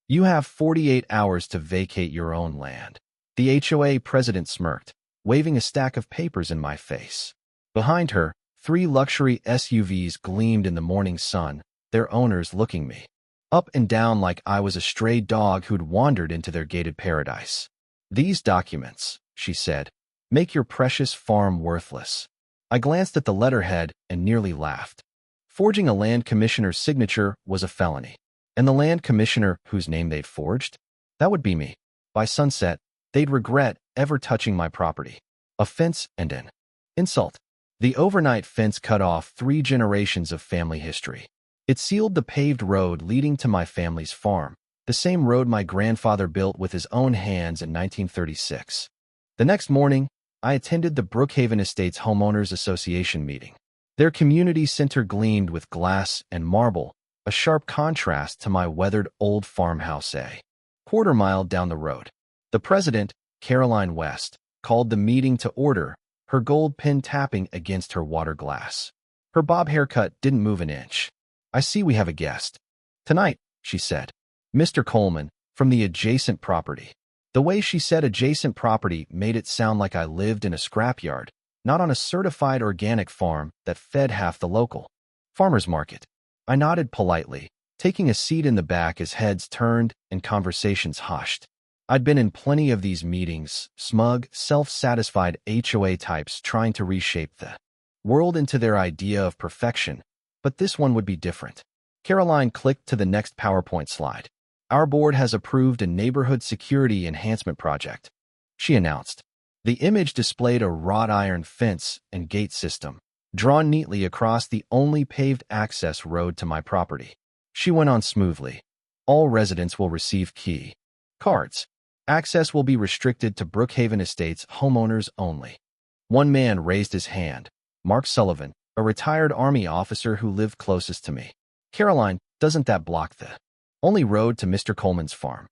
You have 48 hours to vacate your own land. The HOA president smirked, waving a stack of papers in my face. Behind her, 3 luxury SUVs gleamed in the morning sun, their owners looking me up and down like I was a stray dog who'd wandered into their gated paradise. "These documents," she said, "make your precious farm worthless." I glanced at the letterhead and nearly laughed. Forging a land commissioner's signature was a felony. And the land commissioner whose name they'd forged? That would be me. By sunset, they'd regret ever touching my property. A fence and an insult. The overnight fence cut off 3 generations of family history. It sealed the paved road leading to my family's farm, the same road my grandfather built with his own hands in 1936. The next morning, I attended the Brookhaven Estates Homeowners Association meeting. Their community center gleamed with glass and marble, a sharp contrast to my weathered old farmhouse a quarter-mile down the road. The president, Caroline West, called the meeting to order, her gold pin tapping against her water glass. Her bob haircut didn't move an inch. "I see we have a guest tonight," she said. "Mr. Coleman, from the adjacent property." The way she said adjacent property made it sound like I lived in a scrapyard, not on a certified organic farm that fed half the local farmers market. I nodded politely, taking a seat in the back as heads turned and conversations hushed. I'd been in plenty of these meetings, smug, self-satisfied HOA types trying to reshape the world into their idea of perfection, but this one would be different. Caroline clicked to the next PowerPoint slide. "Our board has approved a neighborhood security enhancement project," she announced. The image displayed a wrought iron fence and gate system, drawn neatly across the only paved access road to my property. She went on smoothly. "All residents will receive key cards. Access will be restricted to Brookhaven Estates homeowners only." One man raised his hand, Mark Sullivan, a retired Army officer who lived closest to me. "Caroline, doesn't that block the only road to Mr. Coleman's farm?"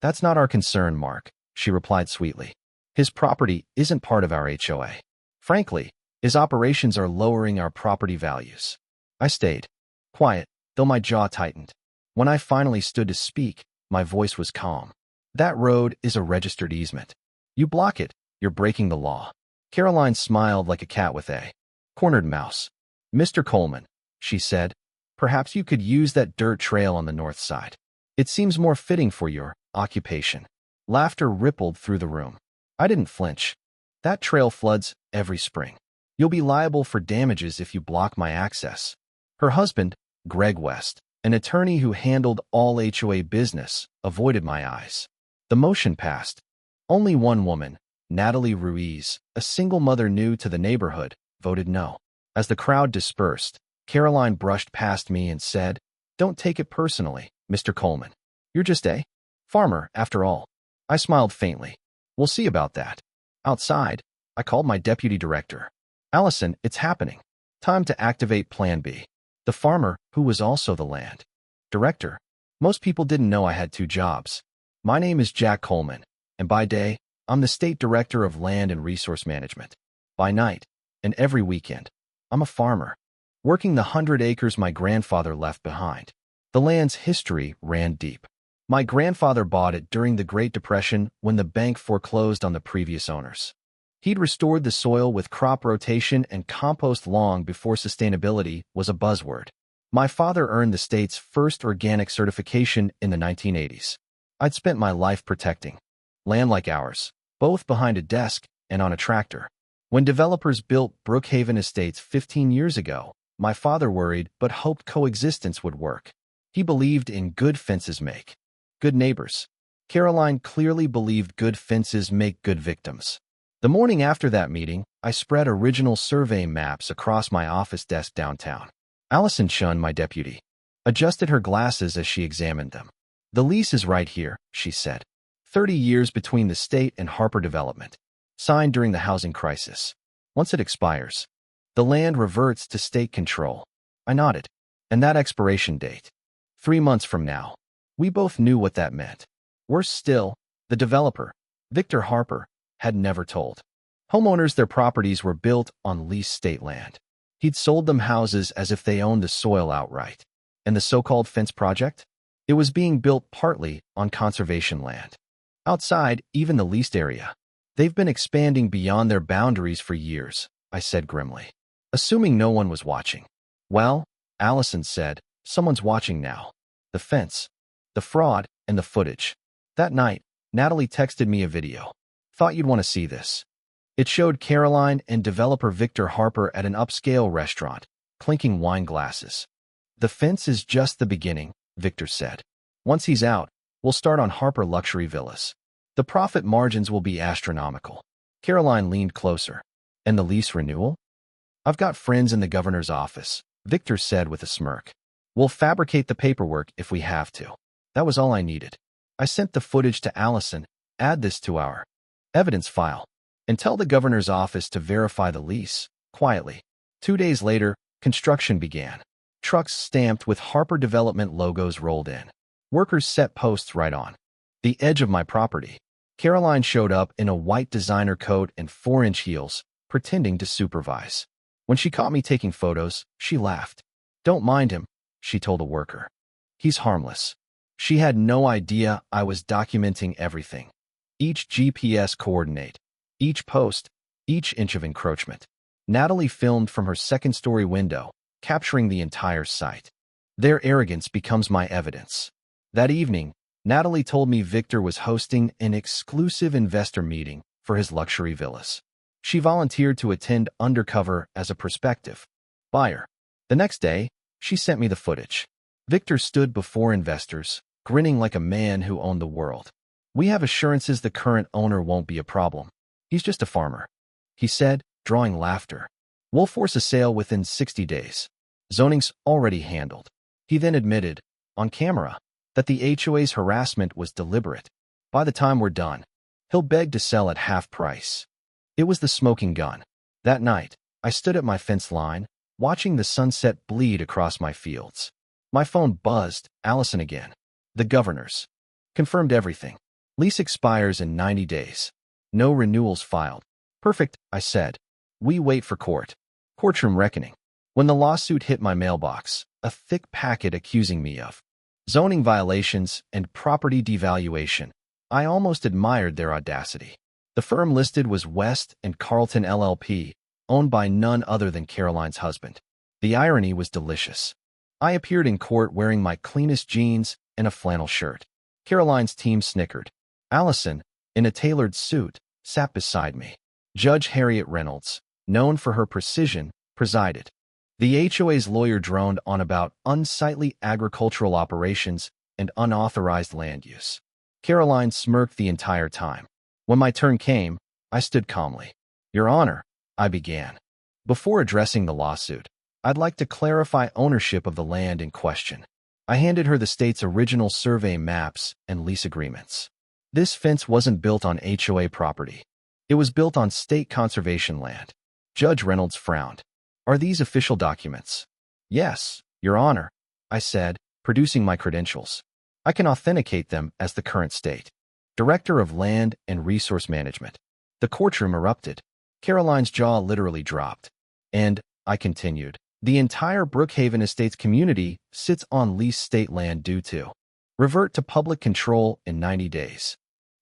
"That's not our concern, Mark," she replied sweetly. "His property isn't part of our HOA. Frankly, his operations are lowering our property values." I stayed quiet, though my jaw tightened. When I finally stood to speak, my voice was calm. "That road is a registered easement. You block it, you're breaking the law." Caroline smiled like a cat with a cornered mouse. "Mr. Coleman," she said, "perhaps you could use that dirt trail on the north side. It seems more fitting for your occupation." Laughter rippled through the room. I didn't flinch. "That trail floods every spring. You'll be liable for damages if you block my access." Her husband, Greg West, an attorney who handled all HOA business, avoided my eyes. The motion passed. Only one woman, Natalie Ruiz, a single mother new to the neighborhood, voted no. As the crowd dispersed, Caroline brushed past me and said, "Don't take it personally, Mr. Coleman. You're just a farmer, after all." I smiled faintly. "We'll see about that." Outside, I called my deputy director. "Allison, it's happening. Time to activate Plan B." The farmer, who was also the land director. Most people didn't know I had 2 jobs. My name is Jack Coleman, and by day, I'm the state director of land and resource management. By night, and every weekend, I'm a farmer, working the 100 acres my grandfather left behind. The land's history ran deep. My grandfather bought it during the Great Depression when the bank foreclosed on the previous owners. He'd restored the soil with crop rotation and compost long before sustainability was a buzzword. My father earned the state's first organic certification in the 1980s. I'd spent my life protecting land like ours, both behind a desk and on a tractor. When developers built Brookhaven Estates 15 years ago, my father worried but hoped coexistence would work. He believed in good fences make good neighbors. Caroline clearly believed good fences make good victims. The morning after that meeting, I spread original survey maps across my office desk downtown. Allison Chun, my deputy, adjusted her glasses as she examined them. "The lease is right here," she said. 30 years between the state and Harper Development. Signed during the housing crisis. Once it expires, the land reverts to state control. I nodded. "And that expiration date? 3 months from now." We both knew what that meant. Worse still, the developer, Victor Harper, had never told homeowners their properties were built on leased state land. He'd sold them houses as if they owned the soil outright. And the so-called fence project? It was being built partly on conservation land. Outside, even the leased area. They've been expanding beyond their boundaries for years, I said grimly, assuming no one was watching. Well, Allison said, someone's watching now. The fence, the fraud, and the footage. That night, Natalie texted me a video. Thought you'd want to see this. It showed Caroline and developer Victor Harper at an upscale restaurant, clinking wine glasses. The fence is just the beginning, Victor said. Once he's out, we'll start on Harper luxury villas. The profit margins will be astronomical. Caroline leaned closer. And the lease renewal? I've got friends in the governor's office, Victor said with a smirk. We'll fabricate the paperwork if we have to. That was all I needed. I sent the footage to Allison. Add this to our evidence file. And tell the governor's office to verify the lease, quietly. 2 days later, construction began. Trucks stamped with Harper Development logos rolled in. Workers set posts right on the edge of my property. Caroline showed up in a white designer coat and 4-inch heels, pretending to supervise. When she caught me taking photos, she laughed. Don't mind him, she told a worker. He's harmless. She had no idea I was documenting everything. Each GPS coordinate, each post, each inch of encroachment. Natalie filmed from her second-story window, capturing the entire site. Their arrogance becomes my evidence. That evening, Natalie told me Victor was hosting an exclusive investor meeting for his luxury villas. She volunteered to attend undercover as a prospective buyer. The next day, she sent me the footage. Victor stood before investors, grinning like a man who owned the world. We have assurances the current owner won't be a problem. He's just a farmer, he said, drawing laughter. We'll force a sale within 60 days. Zoning's already handled. He then admitted, on camera, that the HOA's harassment was deliberate. By the time we're done, he'll beg to sell at half price. It was the smoking gun. That night, I stood at my fence line, watching the sunset bleed across my fields. My phone buzzed. Allison again. The governor's. Confirmed everything. Lease expires in 90 days. No renewals filed. Perfect, I said. We wait for court. Courtroom reckoning. When the lawsuit hit my mailbox, a thick packet accusing me of zoning violations and property devaluation, I almost admired their audacity. The firm listed was West and Carlton LLP, owned by none other than Caroline's husband. The irony was delicious. I appeared in court wearing my cleanest jeans and a flannel shirt. Caroline's team snickered. Allison, in a tailored suit, sat beside me. Judge Harriet Reynolds, known for her precision, presided. The HOA's lawyer droned on about unsightly agricultural operations and unauthorized land use. Caroline smirked the entire time. When my turn came, I stood calmly. Your Honor, I began. Before addressing the lawsuit, I'd like to clarify ownership of the land in question. I handed her the state's original survey maps and lease agreements. This fence wasn't built on HOA property. It was built on state conservation land. Judge Reynolds frowned. Are these official documents? Yes, Your Honor, I said, producing my credentials. I can authenticate them as the current state Director of Land and Resource Management. The courtroom erupted. Caroline's jaw literally dropped. And, I continued, the entire Brookhaven Estates community sits on leased state land due to revert to public control in 90 days.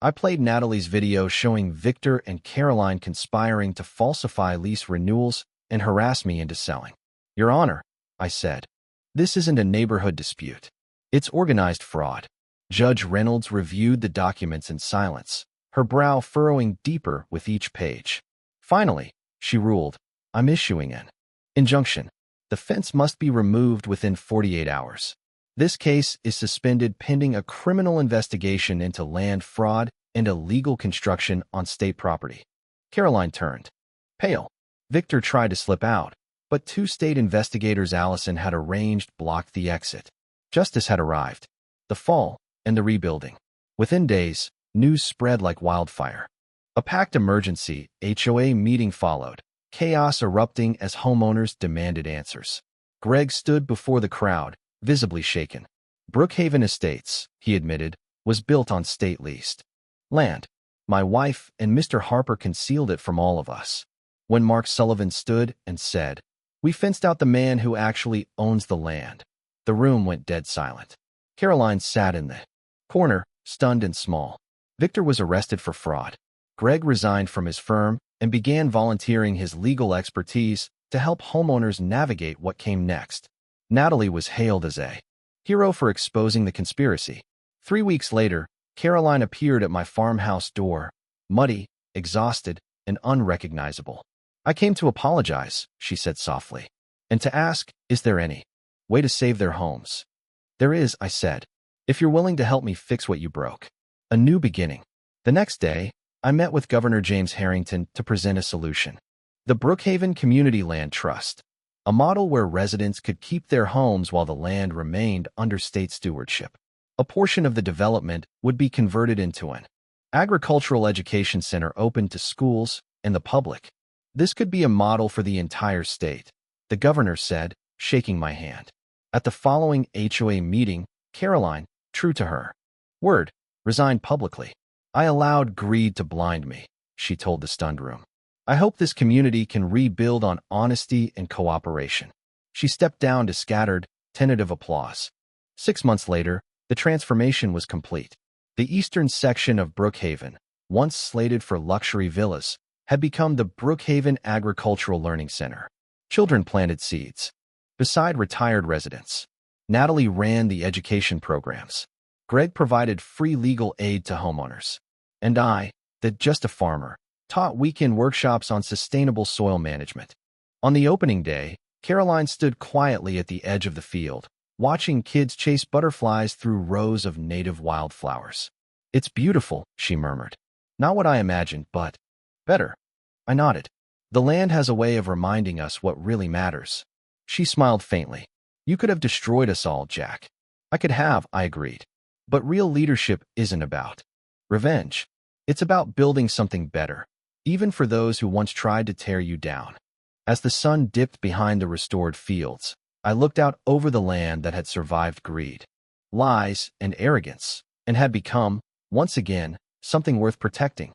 I played Natalie's video showing Victor and Caroline conspiring to falsify lease renewals and harass me into selling. Your Honor, I said, this isn't a neighborhood dispute. It's organized fraud. Judge Reynolds reviewed the documents in silence, her brow furrowing deeper with each page. Finally, she ruled, I'm issuing an injunction. The fence must be removed within 48 hours. This case is suspended pending a criminal investigation into land fraud and illegal construction on state property. Caroline turned pale. Victor tried to slip out, but 2 state investigators Allison had arranged blocked the exit. Justice had arrived. The fall and the rebuilding. Within days, news spread like wildfire. A packed emergency HOA meeting followed, chaos erupting as homeowners demanded answers. Greg stood before the crowd, visibly shaken. Brookhaven Estates, he admitted, was built on state-leased land. My wife and Mr. Harper concealed it from all of us. When Mark Sullivan stood and said, we fenced out the man who actually owns the land, the room went dead silent. Caroline sat in the corner, stunned and small. Victor was arrested for fraud. Greg resigned from his firm and began volunteering his legal expertise to help homeowners navigate what came next. Natalie was hailed as a hero for exposing the conspiracy. 3 weeks later, Caroline appeared at my farmhouse door, muddy, exhausted, and unrecognizable. "I came to apologize," she said softly, "and to ask, is there any way to save their homes?" "There is," I said, "if you're willing to help me fix what you broke." A new beginning. The next day, I met with Governor James Harrington to present a solution. The Brookhaven Community Land Trust, a model where residents could keep their homes while the land remained under state stewardship. A portion of the development would be converted into an agricultural education center open to schools and the public. This could be a model for the entire state, the governor said, shaking my hand. At the following HOA meeting, Caroline, true to her word, resigned publicly. "I allowed greed to blind me," she told the stunned room. "I hope this community can rebuild on honesty and cooperation." She stepped down to scattered, tentative applause. 6 months later, the transformation was complete. The eastern section of Brookhaven, once slated for luxury villas, had become the Brookhaven Agricultural Learning Center. Children planted seeds beside retired residents. Natalie ran the education programs. Greg provided free legal aid to homeowners. And I, just a farmer, taught weekend workshops on sustainable soil management. On the opening day, Caroline stood quietly at the edge of the field, watching kids chase butterflies through rows of native wildflowers. "It's beautiful," she murmured. "Not what I imagined, but better." I nodded. "The land has a way of reminding us what really matters." She smiled faintly. "You could have destroyed us all, Jack." "I could have," I agreed. "But real leadership isn't about revenge. It's about building something better, even for those who once tried to tear you down." As the sun dipped behind the restored fields, I looked out over the land that had survived greed, lies, and arrogance, and had become, once again, something worth protecting.